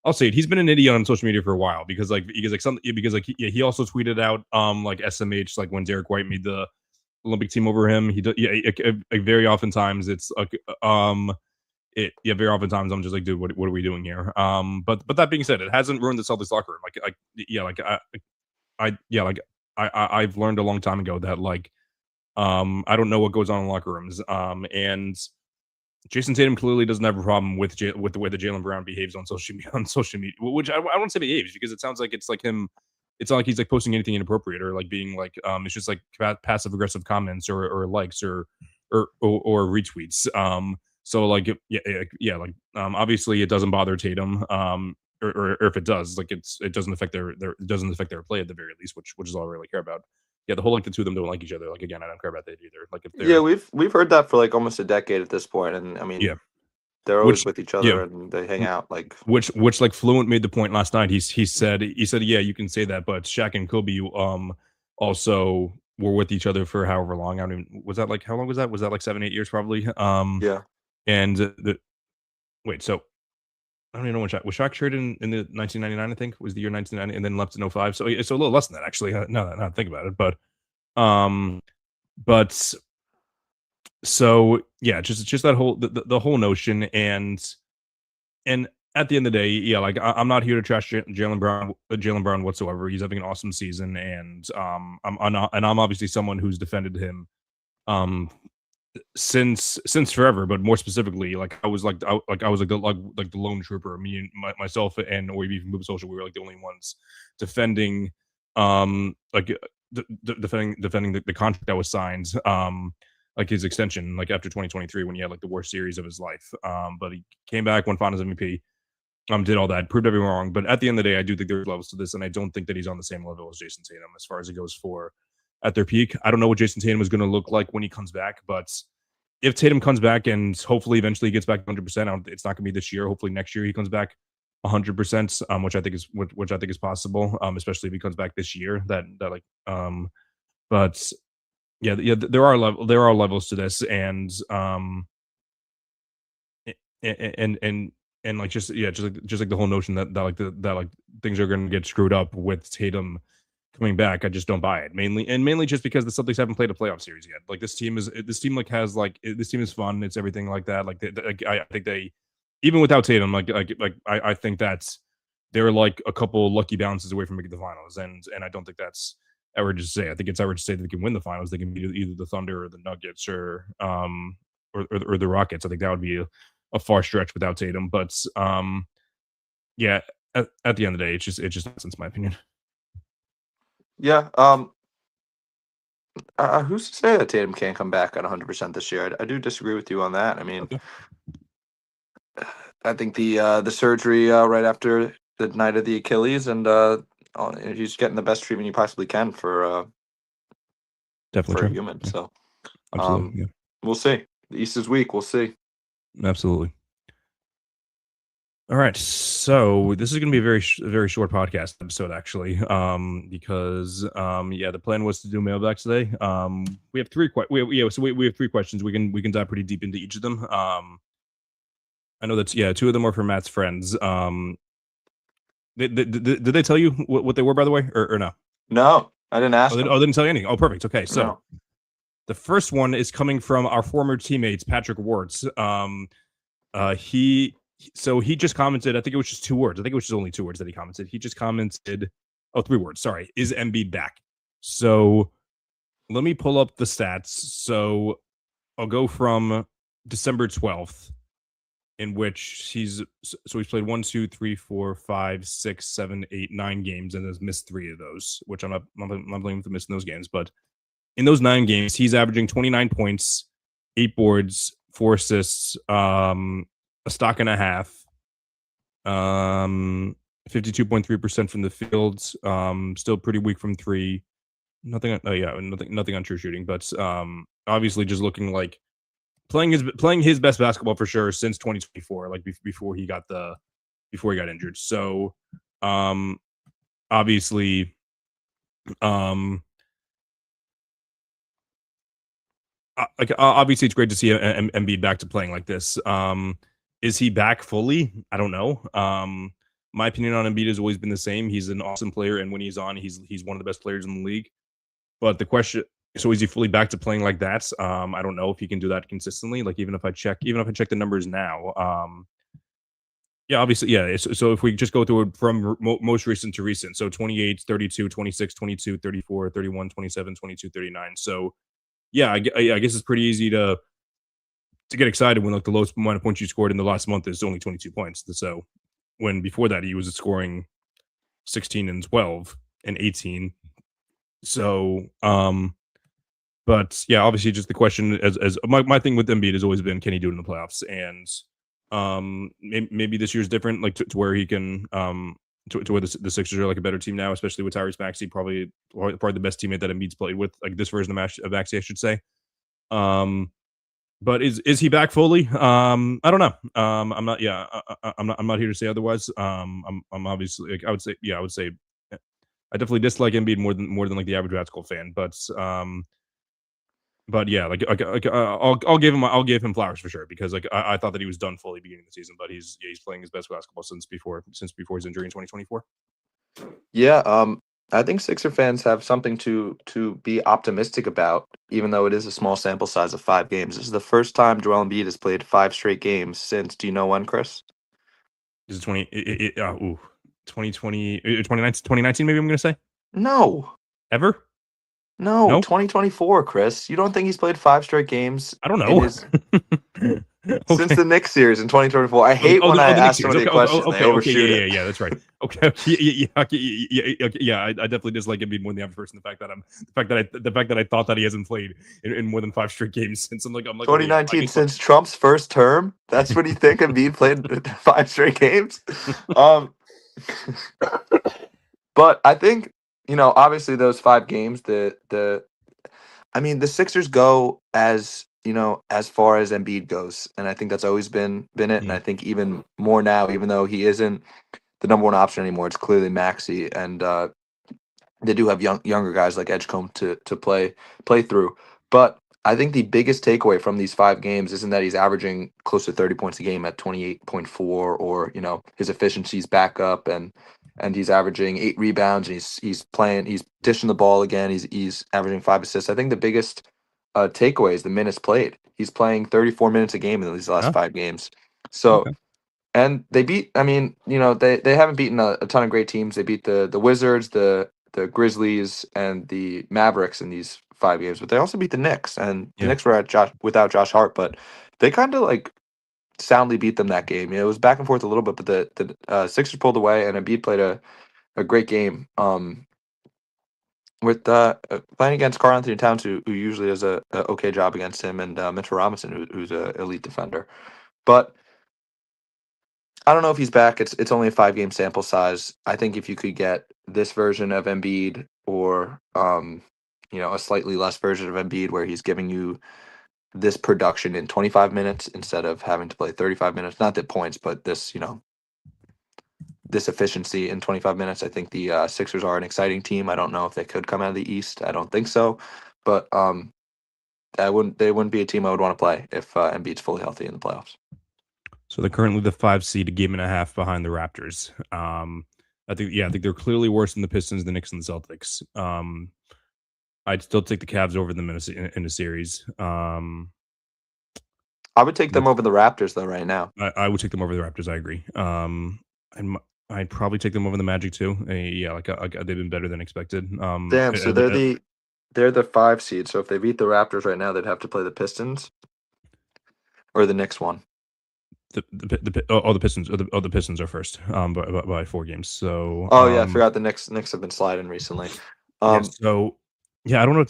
I'll say it. He's been an idiot on social media for a while because he also tweeted out like SMH like when Derek White made the Olympic team over him. Very oftentimes it's like very oftentimes I'm just like, dude, what are we doing here? But that being said, it hasn't ruined the Celtics locker room. I've learned a long time ago that I don't know what goes on in locker rooms. And Jason Tatum clearly doesn't have a problem with with the way that Jaylen Brown behaves on social media, which I won't say behaves because it sounds like it's like him. It's not like he's like posting anything inappropriate or like being like it's just like passive aggressive comments or likes or retweets. So like obviously it doesn't bother Tatum. Or if it does, like it doesn't affect it doesn't affect their play at the very least, which is all I really care about. Yeah, the whole like the two of them don't like each other. Like again, I don't care about that either. Like if Yeah, they're we've heard that for like almost a decade at this point, and I yeah, mean they're always which with each yeah, other and they hang out. Like, which like Fluent made the point last night. He said yeah, you can say that, but Shaq and Kobe also were with each other for however long. I don't even was that like how long was that? Was that like 7-8 years probably? yeah, And the wait, so I don't even know when Shaq traded in the 1999. I think was the year 1990, and then left in 05. So it's a little less than that actually. Now that I think about it, um, but so yeah, just that whole the whole notion and at the end of the day, yeah, like I'm not here to trash Jaylen Brown whatsoever. He's having an awesome season, and I'm obviously someone who's defended him um since forever, but more specifically, like I was like the lone trooper. Me and myself and or even Move Social, we were like the only ones defending defending the contract that was signed like his extension like after 2023 when he had like the worst series of his life. But he came back, won Finals MVP, did all that, proved everyone wrong. But at the end of the day, I do think there's levels to this, and I don't think that he's on the same level as Jason Tatum as far as it goes for at their peak. I don't know what Jason Tatum is going to look like when he comes back, but if Tatum comes back and hopefully eventually he gets back 100%, it's not going to be this year. Hopefully next year he comes back 100%, which I think is possible, especially if he comes back this year. But yeah, there are levels to this, and like just like the whole notion that like things are going to get screwed up with Tatum coming back. I just don't buy it, mainly just because the Celtics haven't played a playoff series yet. Like this team is fun, it's everything like that. I think they, even without Tatum, I think that's they're like a couple lucky bounces away from making the finals, and I don't think that's outrageous to say. I think it's outrageous to say that they can win the finals. They can beat either the Thunder or the Nuggets or the Rockets. I think that would be a far stretch without Tatum. But yeah, at the end of the day, it's just nonsense, in my opinion. yeah. Who's to say that Tatum can't come back at 100% this year? I do disagree with you on that. I mean, Okay. I think the surgery right after the night of the Achilles, and he's getting the best treatment you possibly can for Definitely a true. human. Yeah, So absolutely. Yeah, we'll see. The East is weak. We'll see. absolutely. All right, so this is going to be a very short podcast episode, actually, because yeah, the plan was to do mailbag today. We have we have three questions. We can dive pretty deep into each of them. I know that's two of them are for Matt's friends. Did they tell you what they were, by the way, or no? No, I didn't ask him. They didn't tell you anything. Oh, perfect. Okay, so No. the first one is coming from our former teammates, Patrick Warts. He just commented. I think it was just 2 words. I think it was just only 2 words that he commented. He just commented, 3 words. Sorry, is Embiid back? So let me pull up the stats. So I'll go from December 12th, in which he's played 1, 2, 3, 4, 5, 6, 7, 8, 9 games and has missed 3 of those, which I'm not blaming him for missing those games. But in those 9 games, he's averaging 29 points, 8 boards, 4 assists, a stock and a half, 52.3% from the field, still pretty weak from 3. Nothing on true shooting, but obviously just looking like playing his best basketball for sure since 2024, like before he got injured. So obviously obviously it's great to see Embiid back to playing like this. Is he back fully? I don't know. my opinion on Embiid has always been the same. He's an awesome player, and when he's on, he's one of the best players in the league. But the question, so is he fully back to playing like that? I don't know if he can do that consistently. Like even if I check the numbers now, yeah, obviously, yeah. So if we just go through it from most recent to recent, so 28, 32, 26, 22, 34, 31, 27, 22, 39. So yeah, I guess it's pretty easy to get excited when like the lowest amount of points you scored in the last month is only 22 points. So when before that he was scoring 16 and 12 and 18. So but yeah, obviously just the question as my thing with Embiid has always been, can he do it in the playoffs? And maybe this year's different, like to where he can to where the Sixers are like a better team now, especially with Tyrese Maxey, probably the best teammate that Embiid's played with, like this version of Maxey, I should say. But is he back fully? I don't know. I'm not. Yeah, I'm not here to say otherwise. I'm obviously like I would say. Yeah, I would say. I definitely dislike Embiid more than like the average basketball fan. But yeah, I'll give him flowers for sure because like I thought that he was done fully beginning of the season, but he's playing his best basketball since before his injury in 2024. Yeah, I think Sixer fans have something to be optimistic about, even though it is a small sample size of 5 games. This is the first time Joel Embiid has played 5 straight games since. Do you know when, Chris? Is it 2020 2019 maybe I'm gonna say No, ever. no, No, 2024, Chris. You don't think he's played 5 straight games I don't in know. his since Okay. the Knicks series in 2024? I hate when I The Knicks ask series. somebody a Okay, question, they okay, overshoot it. yeah, that's right. Okay, yeah. I definitely dislike him being more than the average person. The fact that I thought that he hasn't played in more than 5 straight games since I'm like okay, yeah, I 2019, can. since Trump's first term. That's when you think Embiid played 5 straight games. Um, but I think obviously those 5 games, I mean, the Sixers go as far as Embiid goes, and I think that's always been it. And I Mm, think even more now, even though he isn't the number one option anymore, it's clearly Maxi, and they do have younger guys like Edgecombe to play through. But I think the biggest takeaway from these 5 games isn't that he's averaging close to 30 points a game at 28.4, or his efficiency's back up, and he's averaging 8 rebounds, and he's dishing the ball again. He's averaging 5 assists. I think the biggest takeaway is the minutes played. He's playing 34 minutes a game in these last huh? 5 games. So, Okay. and they beat. I mean, they haven't beaten a ton of great teams. They beat the Wizards, the Grizzlies, and the Mavericks in these 5 games, but they also beat the Knicks. And the Yeah. Knicks were without Josh Hart, but they kind of like soundly beat them that game. It was back and forth a little bit, but the Sixers pulled away, and Embiid played a great game. With playing against Karl Anthony Towns, who usually does a okay job against him, and Mitchell Robinson, who's an elite defender. But I don't know if he's back. It's only a 5 game sample size. I think if you could get this version of Embiid, or a slightly less version of Embiid where he's giving you this production in 25 minutes instead of having to play 35 minutes, not that points, but this efficiency in 25 minutes, I think the Sixers are an exciting team. I don't know if they could come out of the East. I don't think so, but they wouldn't be a team I would want to play if Embiid's fully healthy in the playoffs. So they're currently the 5 seed, a game and a half behind the Raptors. I think they're clearly worse than the Pistons, the Knicks, and the Celtics. I'd still take the Cavs over them in a series. I would take them over the Raptors though right now. I would take them over the Raptors. I agree. And I'd probably take them over the Magic too. Yeah, they've been better than expected. Damn, so they're the 5 seed. So if they beat the Raptors right now, they'd have to play the Pistons or the Knicks one. the Pistons. The Pistons are first. By 4 games. So Oh yeah, I forgot the Knicks have been sliding recently. yeah. Um, So yeah, I don't know. I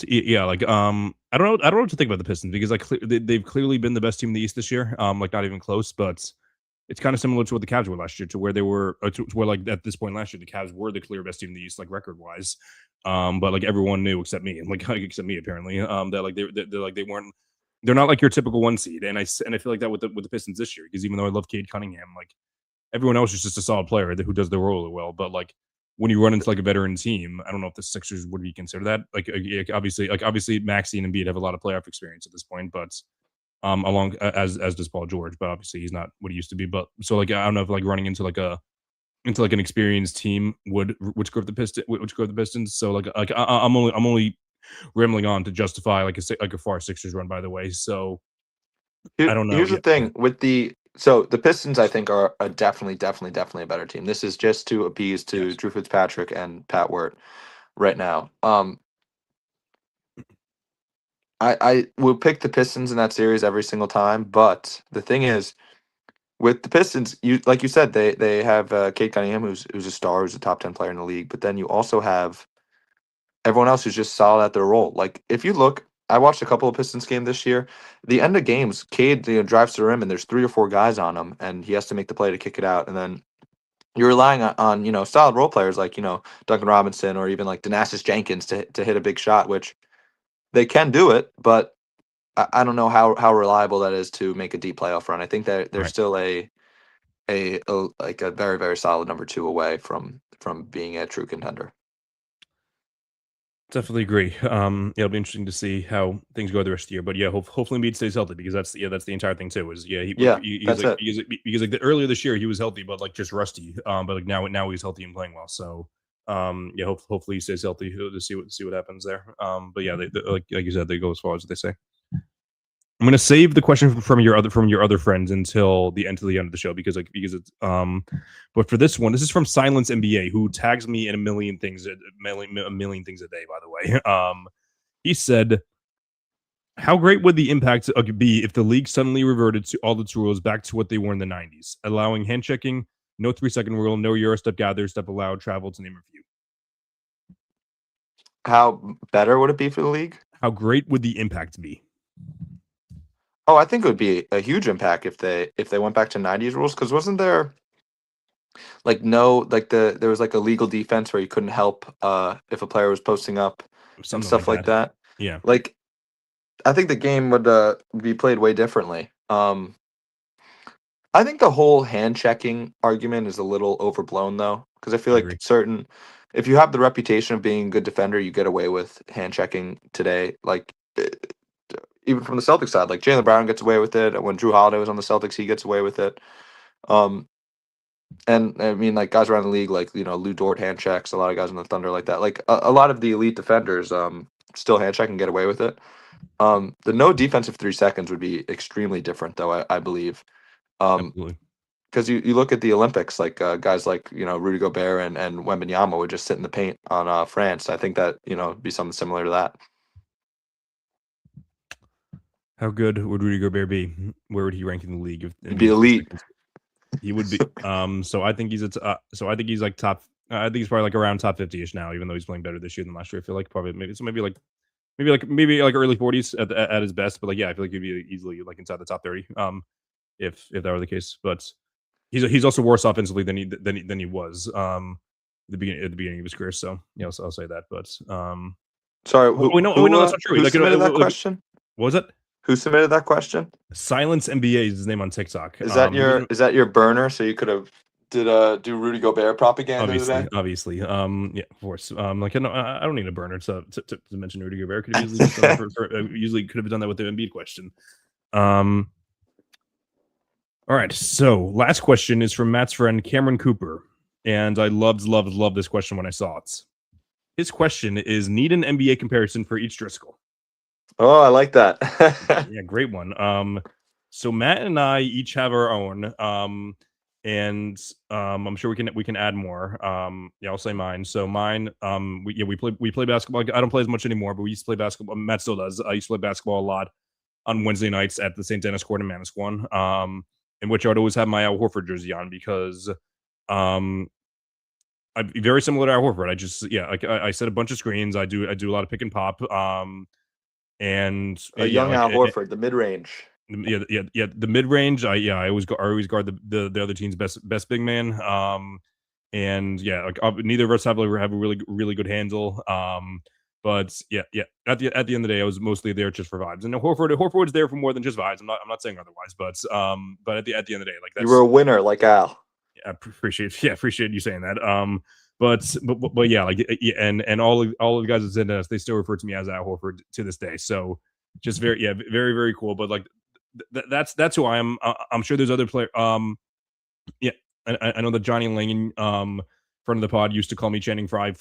don't know. I don't know what to think about the Pistons because they've clearly been the best team in the East this year. Like not even close, but it's kind of similar to what the Cavs were last year, to where they were, to where like at this point last year, the Cavs were the clear best team in the East, like record wise. But like everyone knew except me, and like except me apparently. That like they weren't. They're not like your typical 1 seed, and I feel like that with the Pistons this year, because even though I love Cade Cunningham, like everyone else is just a solid player who does their role really well. But like when you run into like a veteran team, I don't know if the Sixers would be considered that. Obviously Maxey and Embiid have a lot of playoff experience at this point, but along as does Paul George, but obviously he's not what he used to be. But so like I don't know if like running into like a into like an experienced team would screw up the Pistons. So I'm only rambling on to justify like a far Sixers run. By the way, so I don't know. Here's the Yeah, yeah, thing with the Pistons. I think are a definitely a better team. This is just to appease to yes, Drew Fitzpatrick and Pat Wirt right now. I will pick the Pistons in that series every single time. But the thing is, with the Pistons, you like you said, they have Kate Cunningham, who's a star, who's a top 10 player in the league. But then you also have everyone else who's just solid at their role. Like if you look, I watched a couple of Pistons games this year. The end of games, Cade drives to the rim and there's 3 or 4 guys on him, and he has to make the play to kick it out. And then you're relying on solid role players like Duncan Robinson or even like Denassus Jenkins to hit a big shot, which they can do it, but I don't know how reliable that is to make a deep playoff run. I think that they're right. still a like a very very solid number 2 away from being a true contender. Definitely agree. Yeah, it'll be interesting to see how things go the rest of the year. But yeah, hopefully Embiid stays healthy because that's the entire thing too. Is yeah, Yeah, he's that's like it. because like earlier this year he was healthy but like just rusty. But like now he's healthy and playing well. So yeah, hopefully he stays healthy to see what happens there. But yeah, like you said, they go as far as they say. I'm gonna save the question from your other friends until the end of the show because it's but for this one, this is from Silence NBA, who tags me in a million things a day, by the way. He said, how great would the impact be if the league suddenly reverted to all its rules back to what they were in the 90s, allowing hand checking, no 3 second rule, no Euro step gather, step allowed, travel, to name a few. How better would it be for the league? How great would the impact be? Oh, I think it would be a huge impact if they went back to 90s rules, because wasn't there like no like there was like a legal defense where you couldn't help if a player was posting up and Something like stuff like that. that. Yeah, Like I think the game would be played way differently. I think the whole hand checking argument is a little overblown though, because I feel I like agree. certain if you have the reputation of being a good defender, you get away with hand checking today. Like even from the Celtics side, like Jaylen Brown gets away with it. When Drew Holiday was on the Celtics, he gets away with it. Um, and I mean, like guys around the league, like Lou Dort hand checks. A lot of guys in the Thunder like that. Like a lot of the elite defenders, still hand check and get away with it. The no defensive 3 seconds would be extremely different, though. I believe. Absolutely. Because you look at the Olympics, like guys like Rudy Gobert and Wembanyama would just sit in the paint on France. I think that would be something similar to that. How good would Rudy Gobert be? Where would he rank in the league It'd in be no three elite. seconds? He would be. So I think he's like top. I think he's probably like around top 50ish now, even though he's playing better this year than last year. I feel like probably maybe like early 40s at his best. But like yeah, I feel like he'd be easily like inside the top 30. If that were the case, but he's also worse offensively than he was at the beginning of his career. So yeah, I'll say that. But Sorry, we know that's not true. who Like, submitted that question? what was it? Who submitted that question? Silence NBA is his name on TikTok. Is that your burner? So you could have did do Rudy Gobert propaganda today? Obviously, yeah, of course. Like I don't need a burner to mention Rudy Gobert. Could have easily just done that usually could have done that with the Embiid question. Um, all right. So last question is from Matt's friend Cameron Cooper, and I loved this question when I saw it. His question is: need an NBA comparison for each Driscoll. Oh, I like that. Yeah, great one. So Matt and I each have our own. And I'm sure we can add more. Yeah, I'll say mine. So mine, we play basketball. I don't play as much anymore, but we used to play basketball. Matt still does. I used to play basketball a lot on Wednesday nights at the St. Dennis Court in Manasquan. In which I'd always have my Al Horford jersey on because um I'm very similar to Al Horford. I just like I set a bunch of screens. I do a lot of pick and pop. And A yeah, young like Al Horford, the mid range. yeah. The mid range, I always guard the other team's best big man. And yeah, like neither of us have a really good handle. But yeah. At the end of the day, I was mostly there just for vibes. And Horford's there for more than just vibes. I'm not saying otherwise, but at the end of the day, like You were that's a winner like Al. I appreciate you saying that. But yeah, like yeah, and all of the guys that said us, they still refer to me as Al Horford to this day. So just very very cool. But like that's who I am. I'm sure there's other player. Yeah. I know that Johnny Lang, friend of the pod, used to call me Channing Frye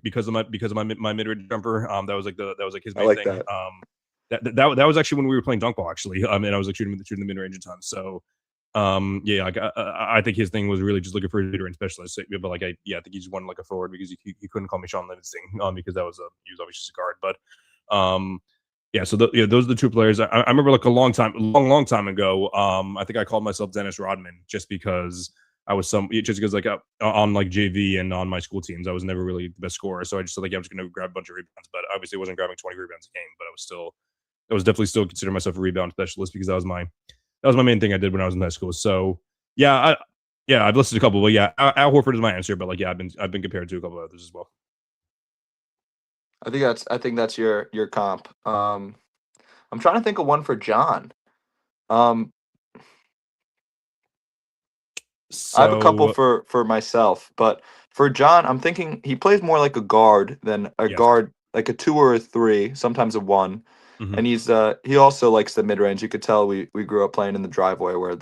because of my mid range jumper. That was like his I main like thing. that. That was actually when we were playing dunk ball, actually. And I was like shooting the mid range a ton. So yeah, like I think his thing was really just looking for a mid range specialist. But like I think he just wanted like a forward because he couldn't call me Sean Livingston because that was he was obviously just a guard. But yeah, so those are the two players. I remember like a long time ago. I think I called myself Dennis Rodman just because I was just because like on like JV and on my school teams, I was never really the best scorer. So I just said like, yeah, I'm just going to grab a bunch of rebounds, but obviously I wasn't grabbing 20 rebounds a game, but I was definitely still considering myself a rebound specialist because that was my main thing I did when I was in high school. So yeah, I've listed a couple, but yeah, Al Horford is my answer, but like, yeah, I've been compared to a couple of others as well. I think that's your comp. I'm trying to think of one for John. Um, I have a couple So for myself, but for John, I'm thinking he plays more like a guard than a yes. guard, like a two or a three, sometimes a one. Hmm. And he also likes the mid range. You could tell we grew up playing in the driveway where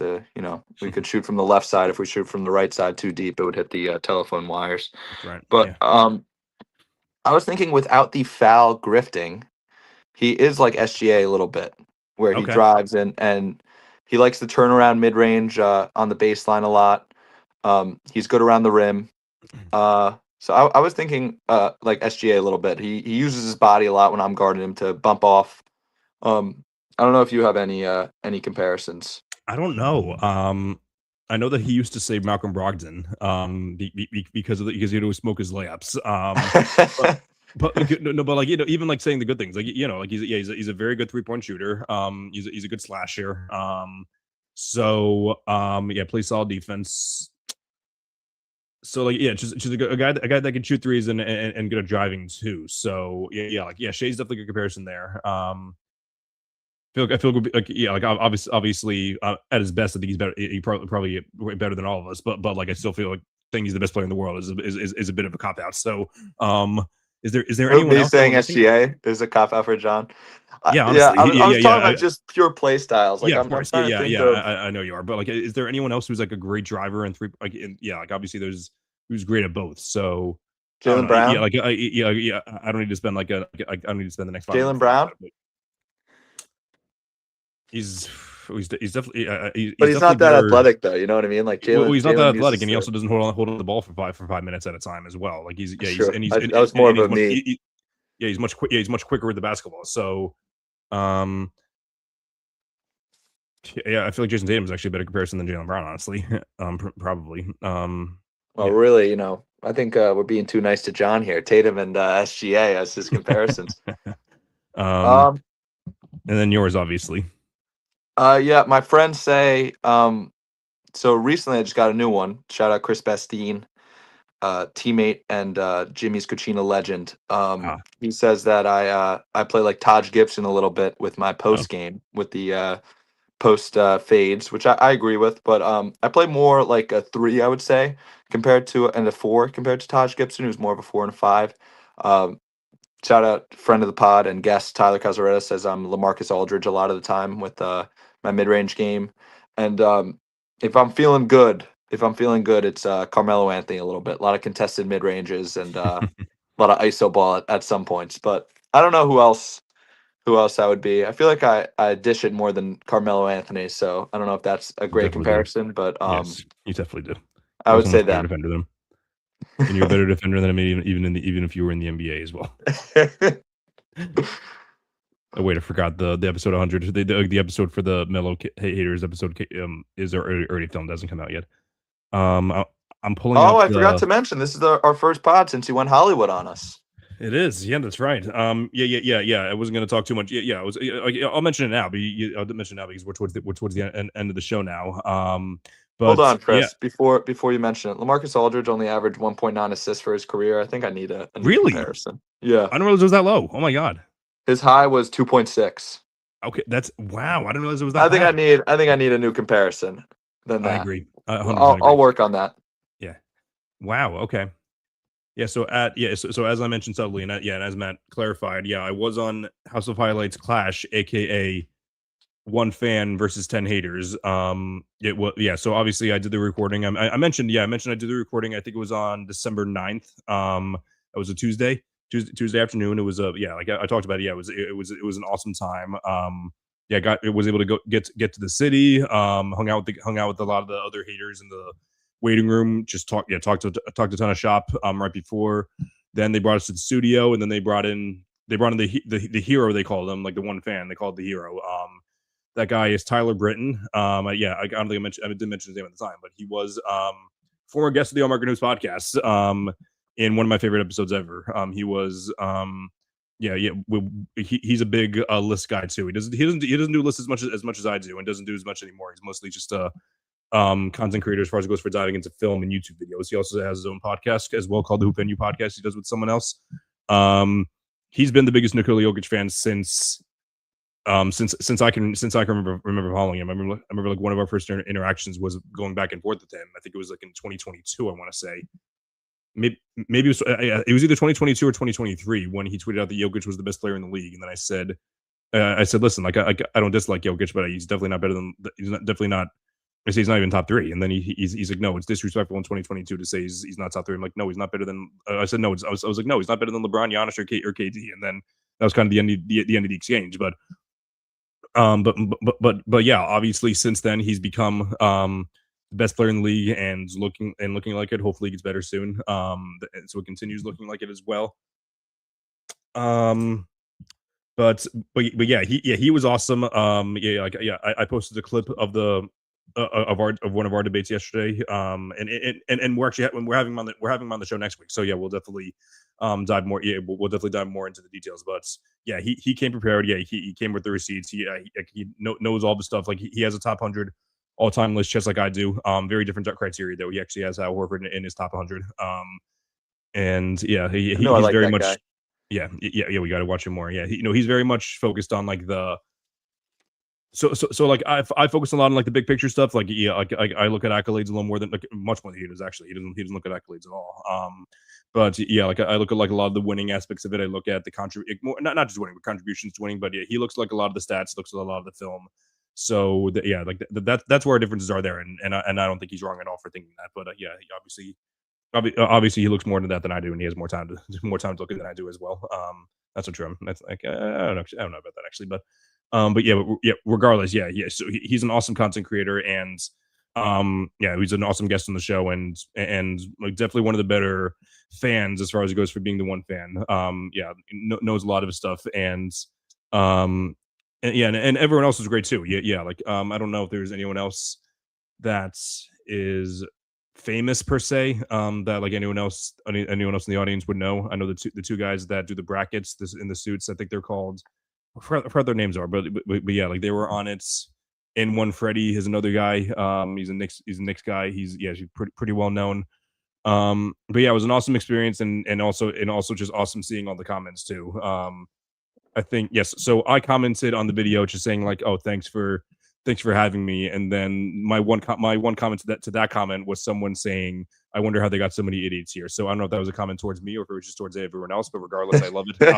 we could shoot from the left side. If we shoot from the right side too deep, it would hit the telephone wires. That's right. But Yeah. I was thinking without the foul grifting, he is like SGA a little bit, where he Okay. drives and he likes to turn around mid range on the baseline a lot. He's good around the rim. So I was thinking like SGA a little bit. He uses his body a lot when I'm guarding him to bump off. I don't know if you have any comparisons. I don't know. I know that he used to say Malcolm Brogdon, because he would smoke his layups. But no, but like even like saying the good things, like like he's a very good 3-point shooter. He's a good slasher. Yeah, plays solid defense. So like just a guy that can shoot threes and good at driving too. So yeah, Shea's definitely a good comparison there. I feel like yeah, like obviously at his best, I think he's better. He probably way better than all of us. But like I still feel like saying he's the best player in the world is a bit of a cop out. So is there anyone Me else that we're saying missing? SGA is a cop out for John. Yeah, Yeah, honestly, I was talking yeah. about just pure play styles. Like Yeah, of I'm course. Yeah, trying to yeah, think yeah. of I know you are, but like, is there anyone else who's like a great driver and yeah, like obviously there's who's great at both. So I don't Jalen know. Yeah, Brown. like yeah. I don't need to spend I don't need to spend the next 5 minutes Jalen thinking Brown, about it. But he's he's definitely but he's he's definitely not that better. athletic though. You know what I mean? Like Well, Jalen, he's not that Jalen athletic, uses and he also the. doesn't hold on for 5 minutes at a time as well. Like Sure, and that was more of he's a much me. yeah he's much quicker with the basketball. So um yeah, I feel like Jason Tatum is actually a better comparison than Jalen Brown, honestly. Probably. Well, Yeah. really, I think we're being too nice to John here. Tatum and SGA as his comparisons. um, Um, and then yours, obviously. yeah, my friends say. So recently I just got a new one. Shout out Chris Bastine, teammate and Jimmy's Cucina legend. Ah, He says that I play like Taj Gibson a little bit with my oh, post game with the post fades, which I agree with. But I play more like a three, I would say, compared to and a four compared to Taj Gibson, who's more of a 4 and 5. Um, Shout out friend of the pod and guest Tyler Casaretto says I'm LaMarcus Aldridge a lot of the time with my mid range game, and if I'm feeling good, it's Carmelo Anthony a little bit. A lot of contested mid ranges and a lot of ISO ball at some points. But I don't know who else I would be. I feel like I dish it more than Carmelo Anthony, so I don't know if that's a you great definitely do. comparison, but Yes, you definitely do. I You're would also a say much better that. defender than him, and you're a better defender than him, even if you were in the NBA as well. Oh, wait, I forgot the episode 100. The episode for the Mellow Haters episode is already filmed. Hasn't come out yet. I, I'm pulling Oh, up I forgot the. to mention this is our first pod since you went Hollywood on us. It is. Yeah, that's right. Yeah. I wasn't going to talk too much. Yeah. I was. I'll mention it now, but I'll mention it now because we're towards the end of the show now. Hold But on, yeah, Chris. Before you mention it, LaMarcus Aldridge only averaged 1.9 assists for his career. I think I need a new really, comparison. Yeah, I didn't realize it was that low. Oh my god. his high was 2.6. Okay, that's wow. I didn't realize it was that I think I high. need I think I need a new comparison than I that. agree. I 100% I'll agree. work on that. Yeah. Wow. Okay. Yeah. So as I mentioned subtly, and and as Matt clarified, yeah, I was on House of Highlights Clash, aka one fan versus 10 haters. It was, yeah. So obviously I did the recording. I mentioned, I mentioned I did the recording. I think it was on December 9th. It was a Tuesday afternoon. It was like I talked about it. Yeah, it was an awesome time. Yeah, was able to get to the city. Hung out with a lot of the other haters in the waiting room. Just talked a ton of shop. Right before then they brought us to the studio, and then they brought in the hero, they called him, like the one fan they called the hero. That guy is Tyler Britton. I don't think I didn't mention his name at the time, but he was former guest of the All Market News podcast. In one of my favorite episodes ever. He was he's a big list guy too. He doesn't do lists as much as I do, and doesn't do as much anymore. He's mostly just a content creator as far as it goes for diving into film and YouTube videos. He also has his own podcast as well called the Hoop Venue Podcast. He does with someone else. He's been the biggest Nikola Jokic fan since I can remember following him. I remember like one of our first interactions was going back and forth with him. I think it was like in 2022. I want to say maybe it was either 2022 or 2023 when he tweeted out that Jokic was the best player in the league, and then I said, listen, like I don't dislike Jokic, but he's definitely not better than definitely not. I say he's not even top three, and then he's like, no, it's disrespectful in 2022 to say he's not top three. I'm like, no, he's not better than. I said no. I was like, no, he's not better than LeBron, Giannis, or KD, and then that was kind of the end of the exchange. But yeah, obviously since then he's become the best player in the league and looking like it. Hopefully he gets better soon. So it continues looking like it as well. But yeah, he was awesome. I posted a clip of the of one of our debates yesterday. And we're having him on the show next week. So yeah, we'll definitely dive more. Yeah, we'll definitely dive more into the details. But yeah, he came prepared. Yeah, he came with the receipts. He knows all the stuff. Like he has a top 100 all time list, just like I do. Very different criteria though. He actually has Al Horford in his top 100. And yeah, I know I he's like very that much. guy. We got to watch him more. Yeah, he's very much focused on like the. So like I focus a lot on like the big picture stuff. Like I look at accolades a little more than like much more than he does actually. He doesn't look at accolades at all. But yeah, like I look at like a lot of the winning aspects of it. I look at the not just winning, but contributions to winning. But yeah, he looks like a lot of the stats, looks at a lot of the film. So that's where our differences are there, and I don't think he's wrong at all for thinking that. But yeah, he obviously he looks more into that than I do, and he has more time to look at than I do as well. That's what true. That's like I don't know about that actually, but yeah, regardless, yeah. So he's an awesome content creator, and he's an awesome guest on the show, and like definitely one of the better fans as far as it goes for being the one fan. Knows a lot of his stuff, um, and everyone else is great too. Yeah. Like I don't know if there's anyone else that is famous per se, that like anyone else in the audience would know. I know the two guys that do the brackets in the suits. I think they're called. I forgot their names are, but yeah, like they were on it. In one, Freddie is another guy. He's a Knicks guy. He's pretty well known. But yeah, it was an awesome experience, and also just awesome seeing all the comments too. I think yes. So I commented on the video just saying like, "Oh, thanks for having me." And then my one comment to that comment was someone saying, "I wonder how they got so many idiots here." So I don't know if that was a comment towards me or if it was just towards everyone else. But regardless, I love it. But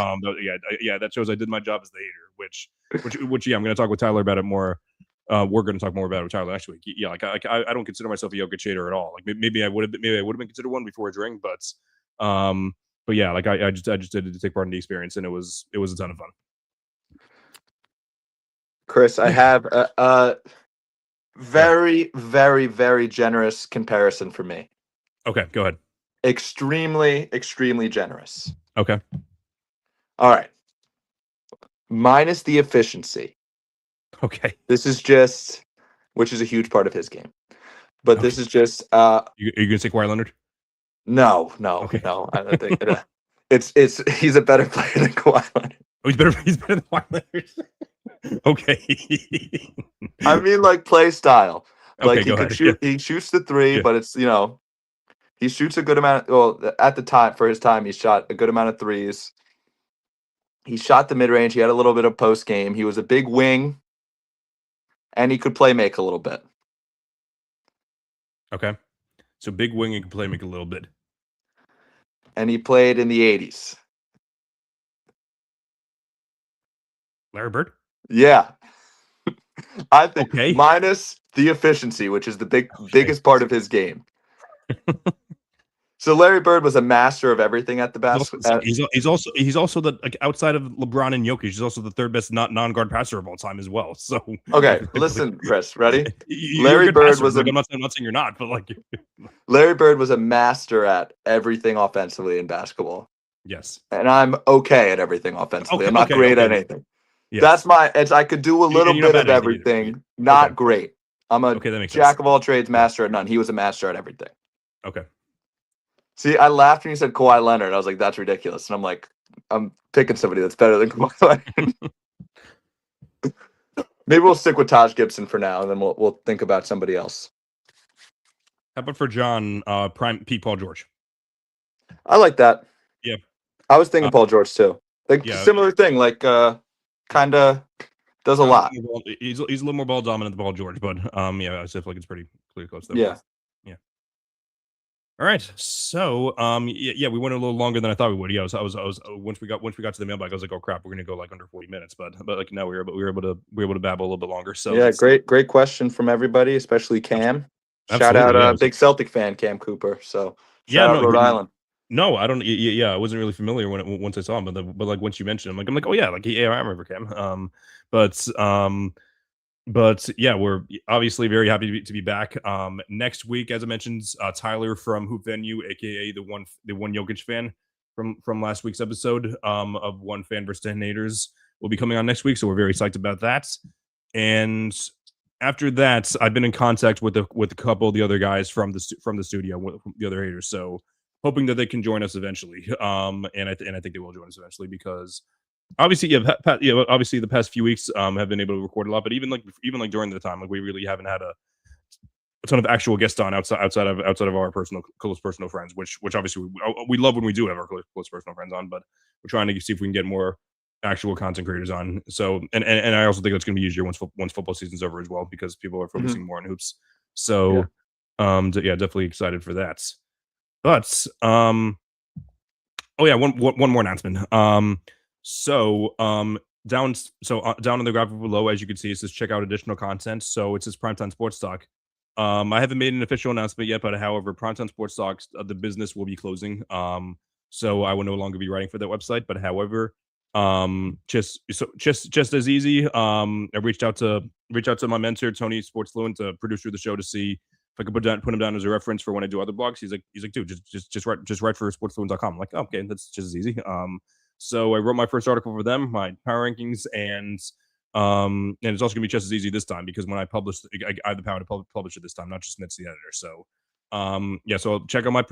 yeah, that shows I did my job as the hater. Which yeah, I'm going to talk with Tyler about it more. We're going to talk more about it with Tyler next week. Yeah, like I don't consider myself a Jokic hater at all. Like maybe I would have been considered one before a drink, but yeah, like I just did it to take part in the experience, and it was a ton of fun. Chris, I have a very, very, very generous comparison for me. Okay, go ahead. Extremely, extremely generous. Okay. All right. Minus the efficiency. Okay. This is just, which is a huge part of his game. But this is just. Are you going to say Kawhi Leonard? No. Okay. No. I don't think it's. He's a better player than Kawhi Leonard. Oh, he's better than Kawhi Leonard. Okay. I mean, like play style. Okay, Like he go could ahead. shoot. He shoots the three, but it's he shoots a good amount. Well, at the time for his time, he shot a good amount of threes. He shot the mid range. He had a little bit of post game. He was a big wing, and he could play make a little bit. Okay. So big wing and can play make a little bit. And he played in the 80s. Larry Bird? Yeah. I think Okay. minus the efficiency, which is the Okay. biggest part of his game. So Larry Bird was a master of everything at the basket. He's also the, like, outside of LeBron and Jokic, he's also the third best non-guard passer of all time as well. So Okay, like, listen, Chris, ready? you're a Larry good Bird passer. was Like, a I'm not saying you're not, but like, Larry Bird was a master at everything offensively in basketball. yes. And I'm okay at everything offensively. I'm not great at anything. Yes. I could do a little And you're not bit bad of at anything either. everything, Okay. not great. I'm a Okay, that makes sense. jack of all trades, master at none. He was a master at everything. Okay. See, I laughed when you said Kawhi Leonard. I was like, that's ridiculous. And I'm like, I'm picking somebody that's better than Kawhi Leonard. Maybe we'll stick with Taj Gibson for now, and then we'll think about somebody else. How about for John, prime Pete Paul George? I like that. Yeah. I was thinking Paul George too. Like, Yeah. similar thing. Like, kind of does a lot. He's a little more ball dominant than Paul George, but yeah, I feel like it's pretty close though. Yeah. Yeah. All right. So yeah, we went a little longer than I thought we would. Yeah, I was once we got to the mailbag, I was like, oh crap, we're gonna go like under 40 minutes, but like no, we were able to babble a little bit longer. So yeah, great question from everybody, especially Cam. Shout out big Celtic fan, Cam Cooper. So shout out Rhode Island. No, I don't. Yeah, I wasn't really familiar once I saw him, but like once you mentioned him, I'm like, oh yeah, like yeah, I remember Cam. But yeah, we're obviously very happy to be back. Next week, as I mentioned, Tyler from Hoop Venue, aka the one Jokic fan from last week's episode of One Fan versus 10 Haters, will be coming on next week. So we're very psyched about that. And after that, I've been in contact with a couple of the other guys from the studio, the other haters. So hoping that they can join us eventually. And I think they will join us eventually because obviously, obviously the past few weeks have been able to record a lot, but even like during the time, like we really haven't had a ton of actual guests on outside of our close personal friends, which obviously we love when we do have our close personal friends on, but we're trying to see if we can get more actual content creators on. So and I also think that's going to be easier once football season's over as well, because people are focusing more on hoops. So definitely excited for that. But oh yeah, one more announcement. Down in the graphic below, as you can see, it says check out additional content. So it says Primetime Sports Talk. I haven't made an official announcment yet, but however, Primetime Sports Talk, the business will be closing. So I will no longer be writing for that website. But however, just as easy. I reached out to my mentor Tony Sportsfluent, the producer of the show, to see if I could put him down as a reference for when I do other blogs. He's like, dude, just write for sportsfluent.com. I'm like, oh, okay, that's just as easy. So I wrote my first article for them, my power rankings, and it's also gonna be just as easy this time because when I publish, I have the power to publish it this time, not just Mitch the editor. So so check out my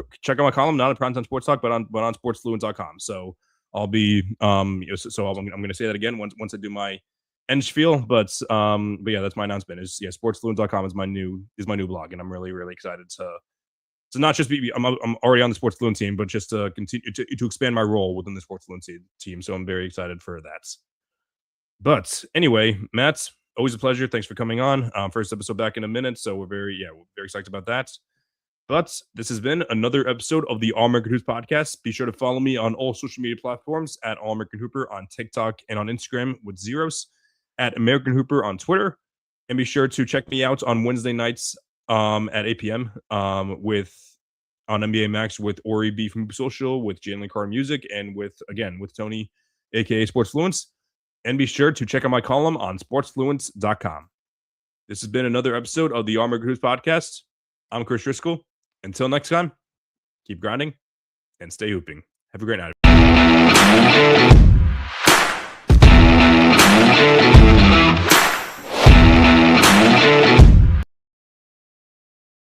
column, not at Primetime Sports Talk, but on sportsfluent.com. So I'll be I'm gonna say that again once I do my end spiel, but yeah, that's my announcement. Is sportsfluent.com is my new blog, and I'm really excited to not just be I'm already on the Sportsfluent team, but just to continue to expand my role within the Sportsfluent team. So I'm very excited for that. But anyway, Matt, always a pleasure. Thanks for coming on. First episode back in a minute, so we're very psyched about that. But this has been another episode of the All American Hoops podcast. Be sure to follow me on all social media platforms at All American Hooper on TikTok and on Instagram with zeros, at American Hooper on Twitter, and be sure to check me out on Wednesday nights at 8 p.m. On NBA Max with Ori B from Hoop Social, with Jalen Carr Music, and with Tony, aka Sportsfluence. And be sure to check out my column on sportsfluence.com. This has been another episode of the All American Hoops podcast. I'm Chris Driscoll. Until next time, keep grinding and stay hooping. Have a great night.